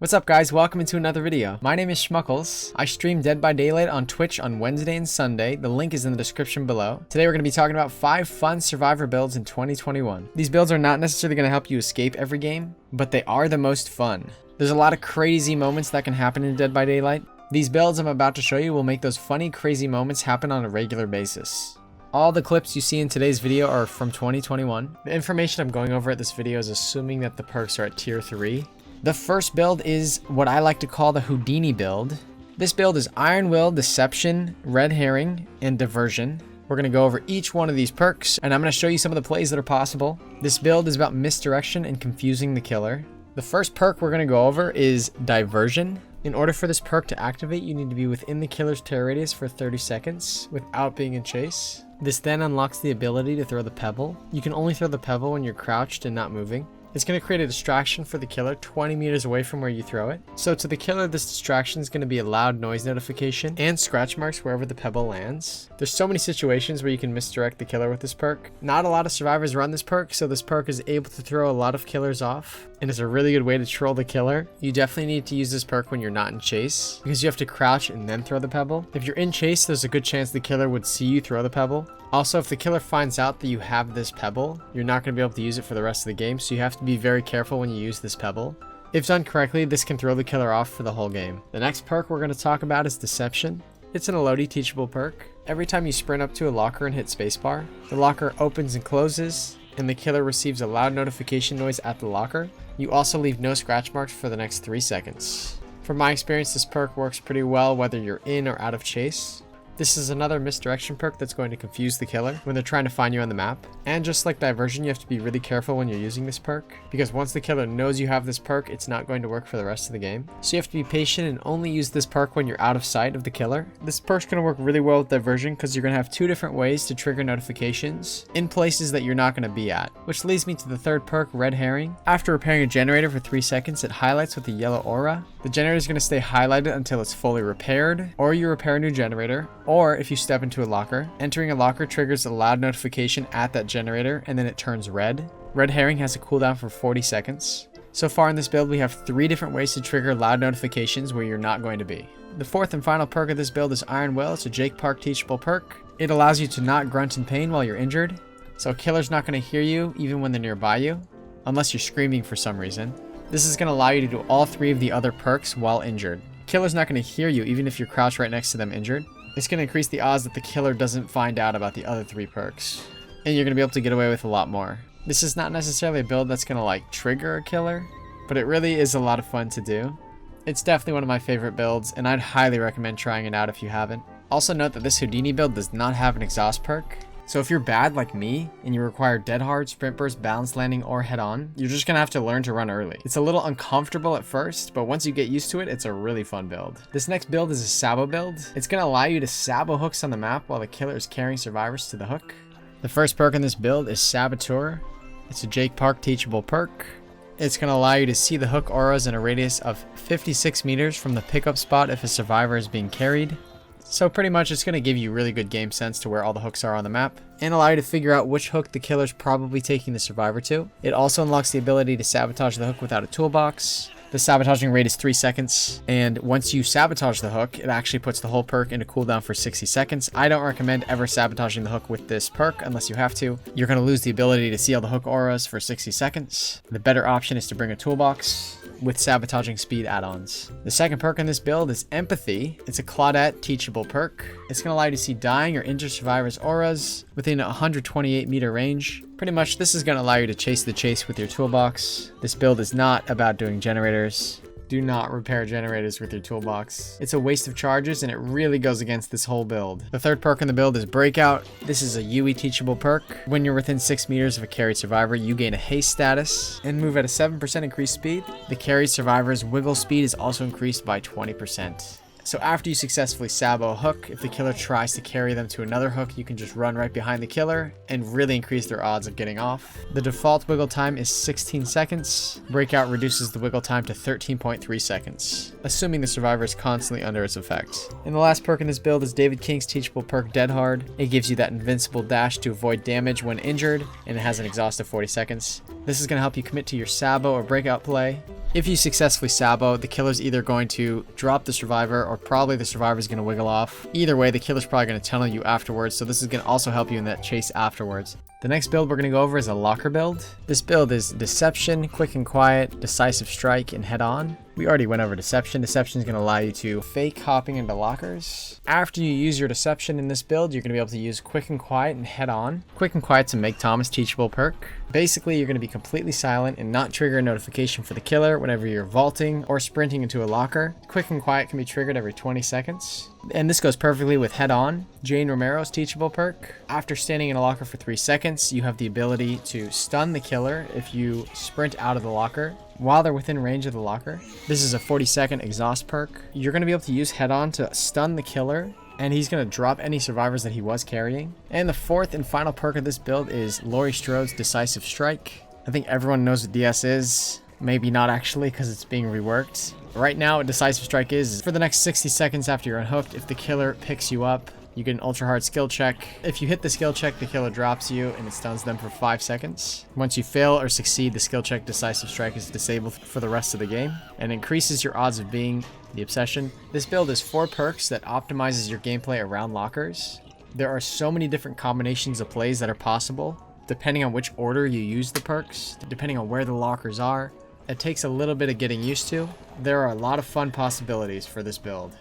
What's up guys, welcome into another video. My name is Schmuckles. I stream Dead by Daylight on Twitch on Wednesday and Sunday. The link is in the description below. Today we're going to be talking about 5 fun survivor builds in 2021. These builds are not necessarily going to help you escape every game, but they are the most fun. There's a lot of crazy moments that can happen in Dead by Daylight. These builds I'm about to show you will make those funny, crazy moments happen on a regular basis. All the clips you see in today's video are from 2021. The information I'm going over at this video is assuming that the perks are at tier 3. The first build is what I like to call the Houdini build. This build is Iron Will, Deception, Red Herring, and Diversion. We're going to go over each one of these perks, and I'm going to show you some of the plays that are possible. This build is about misdirection and confusing the killer. The first perk we're going to go over is Diversion. In order for this perk to activate, you need to be within the killer's terror radius for 30 seconds without being in chase. This then unlocks the ability to throw the pebble. You can only throw the pebble when you're crouched and not moving. It's going to create a distraction for the killer 20 meters away from where you throw it. So to the killer, this distraction is going to be a loud noise notification and scratch marks wherever the pebble lands. There's so many situations where you can misdirect the killer with this perk. Not a lot of survivors run this perk, so this perk is able to throw a lot of killers off and is a really good way to troll the killer. You definitely need to use this perk when you're not in chase because you have to crouch and then throw the pebble. If you're in chase, there's a good chance the killer would see you throw the pebble. Also, if the killer finds out that you have this pebble, you're not going to be able to use it for the rest of the game, so you have to be very careful when you use this pebble. If done correctly, this can throw the killer off for the whole game. The next perk we're going to talk about is Deception. It's an Elodie teachable perk. Every time you sprint up to a locker and hit spacebar, the locker opens and closes, and the killer receives a loud notification noise at the locker. You also leave no scratch marks for the next 3 seconds. From my experience, this perk works pretty well whether you're in or out of chase. This is another misdirection perk that's going to confuse the killer when they're trying to find you on the map. And just like Diversion, you have to be really careful when you're using this perk, because once the killer knows you have this perk, it's not going to work for the rest of the game. So you have to be patient and only use this perk when you're out of sight of the killer. This perk's going to work really well with Diversion because you're going to have 2 different ways to trigger notifications in places that you're not going to be at. Which leads me to the third perk, Red Herring. After repairing a generator for 3 seconds, it highlights with a yellow aura. The generator is going to stay highlighted until it's fully repaired, or you repair a new generator. Or if you step into a locker, entering a locker triggers a loud notification at that generator and then it turns red. Red Herring has a cooldown for 40 seconds. So far in this build, we have 3 different ways to trigger loud notifications where you're not going to be. The fourth and final perk of this build is Iron Will. It's a Jake Park teachable perk. It allows you to not grunt in pain while you're injured. So a killer's not going to hear you even when they're nearby you, unless you're screaming for some reason. This is going to allow you to do all 3 of the other perks while injured. Killer's not going to hear you even if you're crouched right next to them injured. It's going to increase the odds that the killer doesn't find out about the other 3 perks. And you're going to be able to get away with a lot more. This is not necessarily a build that's going to like trigger a killer, but it really is a lot of fun to do. It's definitely one of my favorite builds, and I'd highly recommend trying it out if you haven't. Also note that this Houdini build does not have an exhaust perk. So if you're bad like me, and you require dead hard, sprint burst, balance landing, or head on, you're just going to have to learn to run early. It's a little uncomfortable at first, but once you get used to it, it's a really fun build. This next build is a SABO build. It's going to allow you to SABO hooks on the map while the killer is carrying survivors to the hook. The first perk in this build is Saboteur. It's a Jake Park teachable perk. It's going to allow you to see the hook auras in a radius of 56 meters from the pickup spot if a survivor is being carried. So pretty much it's going to give you really good game sense to where all the hooks are on the map and allow you to figure out which hook the killer's probably taking the survivor to. It also unlocks the ability to sabotage the hook without a toolbox. The sabotaging rate is 3 seconds, and once you sabotage the hook, it actually puts the whole perk into cooldown for 60 seconds. I don't recommend ever sabotaging the hook with this perk unless you have to. You're going to lose the ability to see all the hook auras for 60 seconds. The better option is to bring a toolbox with sabotaging speed add-ons. The second perk in this build is Empathy. It's a Claudette teachable perk. It's going to allow you to see dying or injured survivors' auras within a 128 meter range. Pretty much this is going to allow you to chase the chase with your toolbox. This build is not about doing generators. Do not repair generators with your toolbox. It's a waste of charges and it really goes against this whole build. The third perk in the build is Breakout. This is a Yui teachable perk. When you're within 6 meters of a carried survivor, you gain a haste status and move at a 7% increased speed. The carried survivor's wiggle speed is also increased by 20%. So after you successfully SABO a hook, if the killer tries to carry them to another hook, you can just run right behind the killer and really increase their odds of getting off. The default wiggle time is 16 seconds. Breakout reduces the wiggle time to 13.3 seconds, assuming the survivor is constantly under its effects. And the last perk in this build is David King's teachable perk Dead Hard. It gives you that invincible dash to avoid damage when injured, and it has an exhaust of 40 seconds. This is going to help you commit to your SABO or breakout play. If you successfully SABO, the killer's either going to drop the survivor or probably the survivor is going to wiggle off. Either way, the killer's probably going to tunnel you afterwards, so this is going to also help you in that chase afterwards. The next build we're going to go over is a locker build. This build is Deception, Quick and Quiet, Decisive Strike, and Head On. We already went over Deception. Deception is going to allow you to fake hopping into lockers. After you use your Deception in this build, you're going to be able to use Quick and Quiet and Head On. Quick and Quiet's a Meg Thomas teachable perk. Basically, you're going to be completely silent and not trigger a notification for the killer whenever you're vaulting or sprinting into a locker. Quick and Quiet can be triggered every 20 seconds. And this goes perfectly with Head On, Jane Romero's teachable perk. After standing in a locker for 3 seconds, you have the ability to stun the killer if you sprint out of the locker while they're within range of the locker. This is a 40-second exhaust perk. You're going to be able to use Head On to stun the killer, and he's going to drop any survivors that he was carrying. And the fourth and final perk of this build is Laurie Strode's Decisive Strike. I think everyone knows what DS is. Maybe not actually, because it's being reworked. Right now, what Decisive Strike is for the next 60 seconds after you're unhooked, if the killer picks you up, you get an ultra hard skill check. If you hit the skill check, the killer drops you and it stuns them for 5 seconds. Once you fail or succeed the skill check, Decisive Strike is disabled for the rest of the game and increases your odds of being the Obsession. This build is 4 perks that optimizes your gameplay around lockers. There are so many different combinations of plays that are possible, depending on which order you use the perks, depending on where the lockers are. It takes a little bit of getting used to. There are a lot of fun possibilities for this build.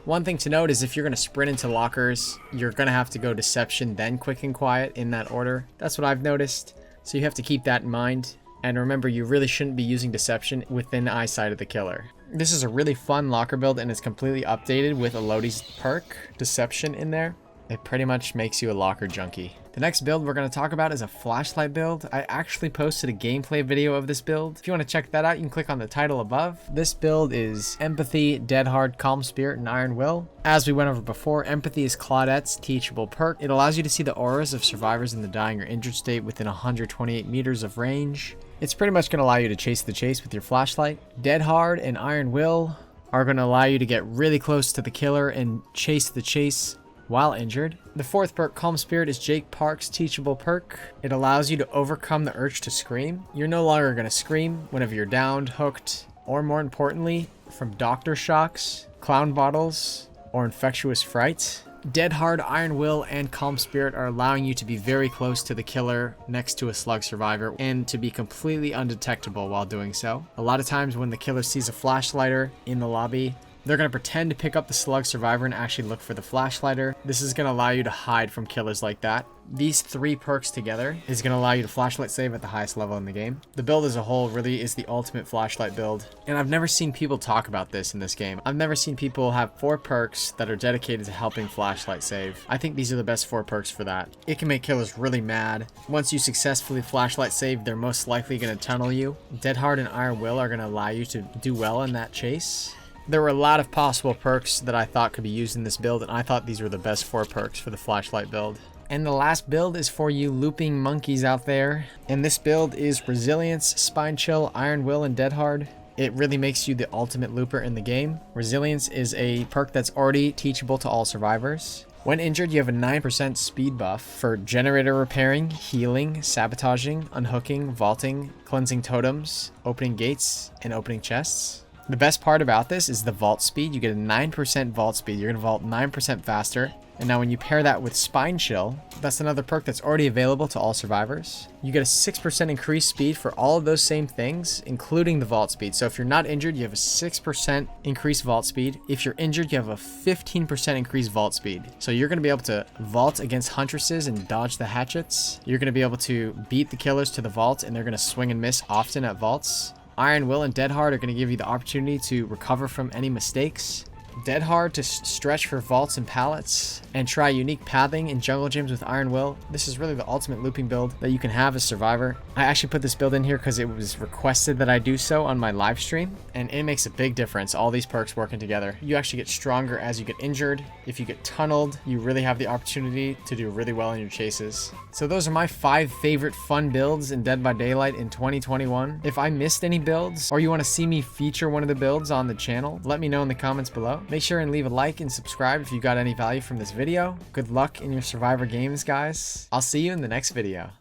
One thing to note is if you're going to sprint into lockers, you're going to have to go Deception, then Quick and Quiet in that order. That's what I've noticed. So you have to keep that in mind. And remember, you really shouldn't be using Deception within eyesight of the killer. This is a really fun locker build and it's completely updated with Elodie's perk, Deception, in there. It pretty much makes you a locker junkie. The next build we're going to talk about is a flashlight build. I actually posted a gameplay video of this build. If you want to check that out, you can click on the title above. This build is Empathy, Dead Hard, Calm Spirit, and Iron Will. As we went over before, Empathy is Claudette's teachable perk. It allows you to see the auras of survivors in the dying or injured state within 128 meters of range. It's pretty much going to allow you to chase the chase with your flashlight. Dead Hard and Iron Will are going to allow you to get really close to the killer and chase the chase while injured. The fourth perk, Calm Spirit, is Jake Park's teachable perk. It allows you to overcome the urge to scream. You're no longer going to scream whenever you're downed, hooked, or more importantly, from doctor shocks, clown bottles, or infectious fright. Dead Hard, Iron Will, and Calm Spirit are allowing you to be very close to the killer next to a slug survivor and to be completely undetectable while doing so. A lot of times when the killer sees a flashlighter in the lobby, they're going to pretend to pick up the slug survivor and actually look for the flashlighter. This is going to allow you to hide from killers like that. These 3 perks together is going to allow you to flashlight save at the highest level in the game. The build as a whole really is the ultimate flashlight build. And I've never seen people talk about this in this game. I've never seen people have 4 perks that are dedicated to helping flashlight save. I think these are the best 4 perks for that. It can make killers really mad. Once you successfully flashlight save, they're most likely going to tunnel you. Dead Hard and Iron Will are going to allow you to do well in that chase. There were a lot of possible perks that I thought could be used in this build, and I thought these were the best 4 perks for the flashlight build. And the last build is for you looping monkeys out there. And this build is Resilience, Spine Chill, Iron Will, and Dead Hard. It really makes you the ultimate looper in the game. Resilience is a perk that's already teachable to all survivors. When injured, you have a 9% speed buff for generator repairing, healing, sabotaging, unhooking, vaulting, cleansing totems, opening gates, and opening chests. The best part about this is the vault speed. You get a 9% vault speed. You're going to vault 9% faster. And now when you pair that with Spine Chill, that's another perk that's already available to all survivors. You get a 6% increased speed for all of those same things, including the vault speed. So if you're not injured, you have a 6% increased vault speed. If you're injured, you have a 15% increased vault speed. So you're going to be able to vault against huntresses and dodge the hatchets. You're going to be able to beat the killers to the vault, and they're going to swing and miss often at vaults. Iron Will and Dead Hard are going to give you the opportunity to recover from any mistakes. dead hard to stretch for vaults and pallets, and try unique pathing in jungle gyms with Iron Will. This is really the ultimate looping build that you can have as Survivor. I actually put this build in here because it was requested that I do so on my live stream, and it makes a big difference, all these perks working together. You actually get stronger as you get injured. If you get tunneled, you really have the opportunity to do really well in your chases. So those are my 5 favorite fun builds in Dead by Daylight in 2021. If I missed any builds, or you want to see me feature one of the builds on the channel, let me know in the comments below. Make sure and leave a like and subscribe if you got any value from this video. Good luck in your Survivor games, guys. I'll see you in the next video.